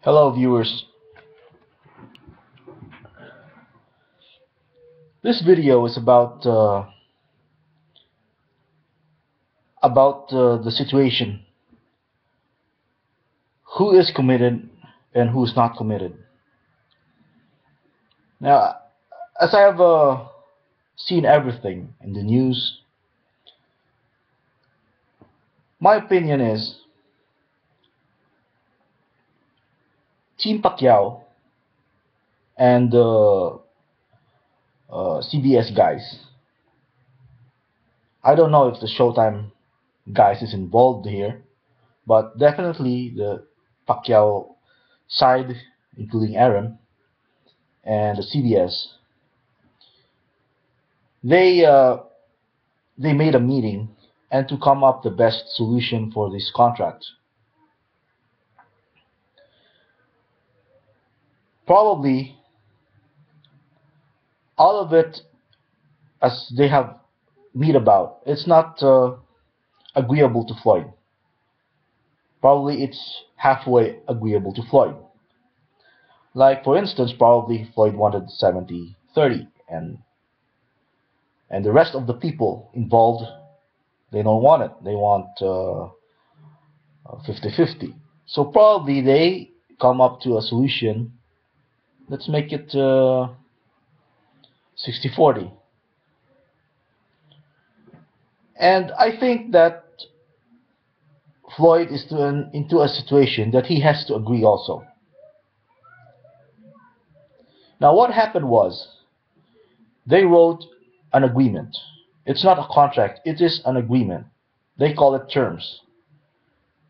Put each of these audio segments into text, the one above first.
Hello viewers, this video is about the situation, who is committed and who is not committed. Now, as I have seen everything in the news, my opinion is Team Pacquiao and the CBS guys. I don't know if the Showtime guys is involved here, but definitely the Pacquiao side, including Aaron and the CBS, they uh, they made a meeting and to come up the best solution for this contract. Probably all of it, as they have meet about, it's not agreeable to Floyd. Probably it's halfway agreeable to Floyd. Like for instance, probably Floyd wanted 70-30, and the rest of the people involved, they don't want it. They want 50-50. So probably they come up to a solution. Let's make it 60-40. And I think that Floyd is into a situation that he has to agree also. Now what happened was, they wrote an agreement. It's not a contract, it is an agreement. They call it terms.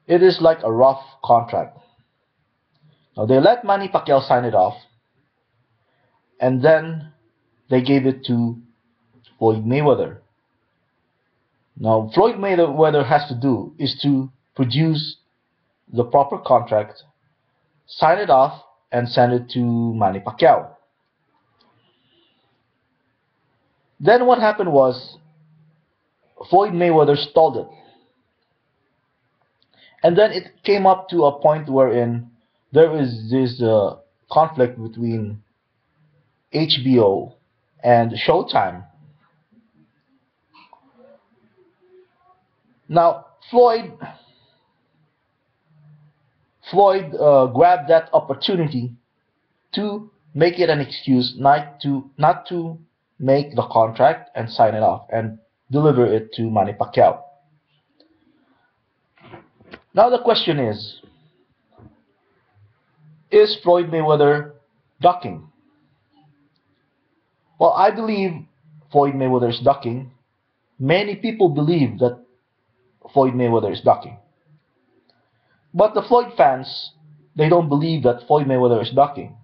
It is like a rough contract. Now they let Manny Pacquiao sign it off, and then they gave it to Floyd Mayweather. Now Floyd Mayweather has to do is to produce the proper contract, sign it off, and send it to Manny Pacquiao. Then what happened was, Floyd Mayweather stalled it. And then it came up to a point wherein there is this conflict between HBO and Showtime. Now Floyd grabbed that opportunity to make it an excuse not to make the contract and sign it off and deliver it to Manny Pacquiao. Now the question is Floyd Mayweather ducking? Well, I believe Floyd Mayweather is ducking. Many people believe that Floyd Mayweather is ducking. But the Floyd fans, they don't believe that Floyd Mayweather is ducking,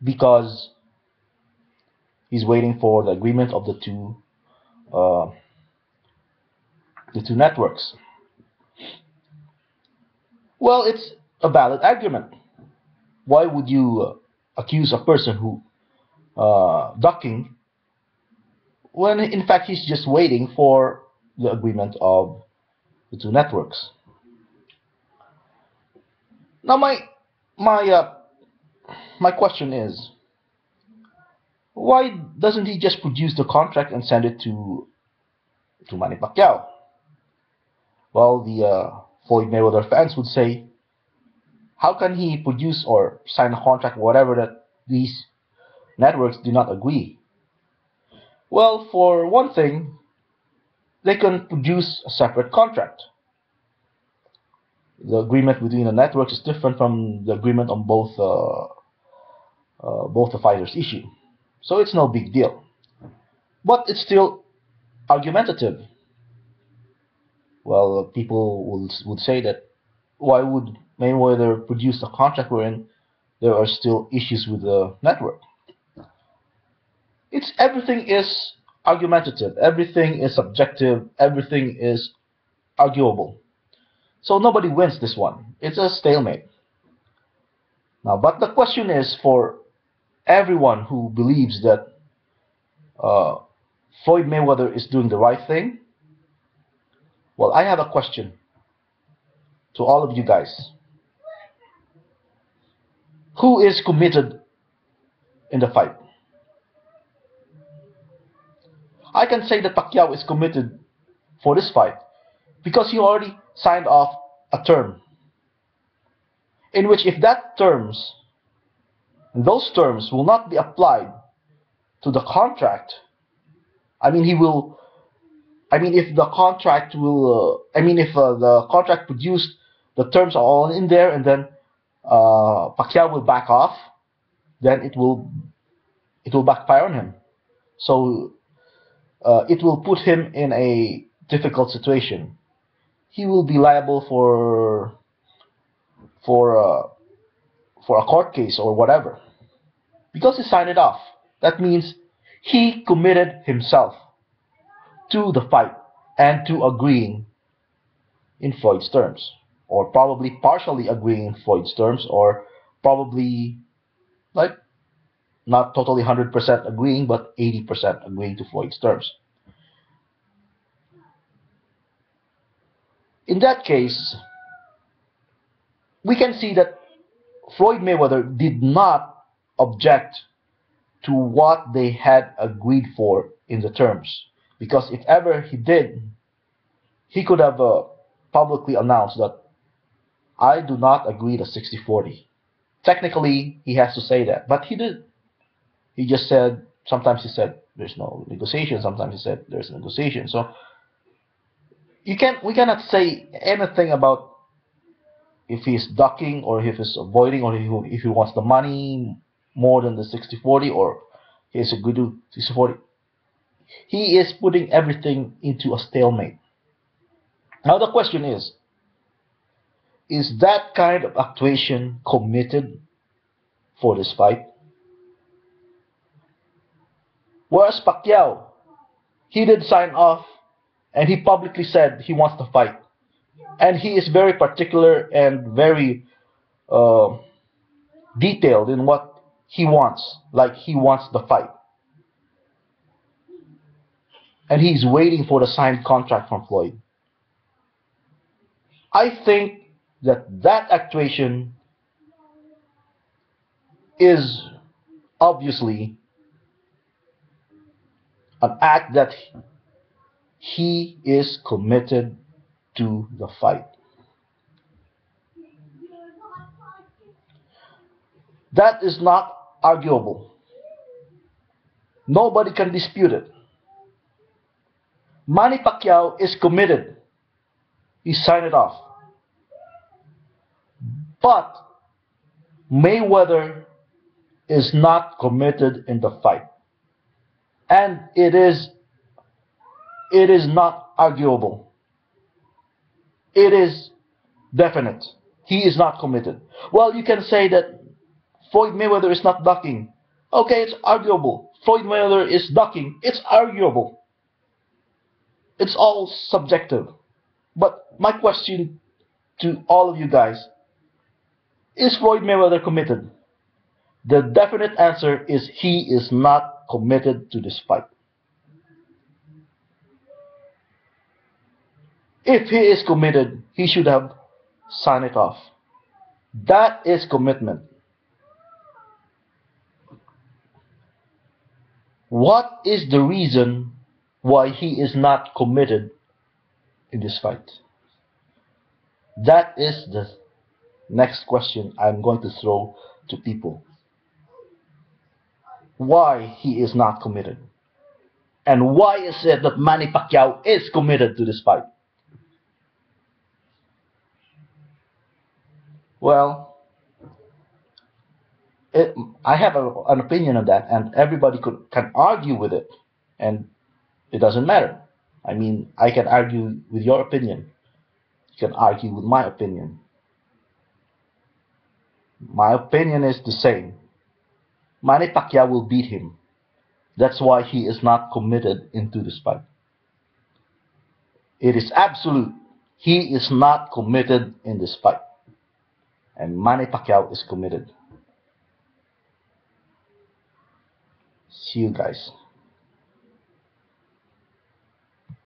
because he's waiting for the agreement of the two networks. Well, it's a valid argument. Why would you accuse a person who ducking when in fact he's just waiting for the agreement of the two networks? Now my question is, why doesn't he just produce the contract and send it to Manny Pacquiao? Well, the Floyd Mayweather fans would say, how can he produce or sign a contract, whatever, that these networks do not agree? Well, for one thing, they can produce a separate contract. The agreement between the networks is different from the agreement on both the fighters issue. So it's no big deal. But it's still argumentative. Well, people would say that, why would Mayweather produce a contract wherein there are still issues with the network? Everything is argumentative, everything is subjective, everything is arguable. So nobody wins this one. It's a stalemate. Now, but the question is, for everyone who believes that Floyd Mayweather is doing the right thing, well, I have a question to all of you guys. who is committed in the fight? I can say that Pacquiao is committed for this fight because he already signed off a term in which if those terms will not be applied to the contract, I mean if the contract the contract produced the terms are all in there and then Pacquiao will back off, then it will backfire on him. So it will put him in a difficult situation. He will be liable for a court case or whatever because he signed it off. That means he committed himself to the fight and to agreeing in Floyd's terms, or probably partially agreeing in Floyd's terms, or probably like not totally 100% agreeing, but 80% agreeing to Floyd's terms. In that case, we can see that Floyd Mayweather did not object to what they had agreed for in the terms, because if ever he did, he could have publicly announced that I do not agree to 60-40. Technically, he has to say that, but he did. He just said, sometimes he said there's no negotiation, sometimes he said there's a negotiation. So we cannot say anything about if he's ducking or if he's avoiding or if he wants the money more than the 60-40 or he's agreed to 60-40. He is putting everything into a stalemate. Now the question is that kind of actuation committed for this fight? Whereas Pacquiao, he did sign off and he publicly said he wants to fight. And he is very particular and very detailed in what he wants. Like he wants the fight. And he's waiting for the signed contract from Floyd. I think that actuation is obviously an act that he is committed to the fight. That is not arguable. Nobody can dispute it. Manny Pacquiao is committed. He signed it off. But Mayweather is not committed in the fight. And it is not arguable. It is definite. He is not committed. Well, you can say that Floyd Mayweather is not ducking. Okay, it's arguable. Floyd Mayweather is ducking. It's arguable. It's all subjective. But my question to all of you guys, is Floyd Mayweather committed? The definite answer is he is not committed to this fight. If he is committed, he should have signed it off. That is commitment. What is the reason why he is not committed in this fight? That is the next question I'm going to throw to people. Why he is not committed? And why is it that Manny Pacquiao is committed to this fight? Well, I have an opinion on that, and everybody can argue with it, and it doesn't matter. I mean, I can argue with your opinion. You can argue with my opinion. My opinion is the same. Manny Pacquiao will beat him. That's why he is not committed into this fight. It is absolute. He is not committed in this fight. And Manny Pacquiao is committed. See you guys.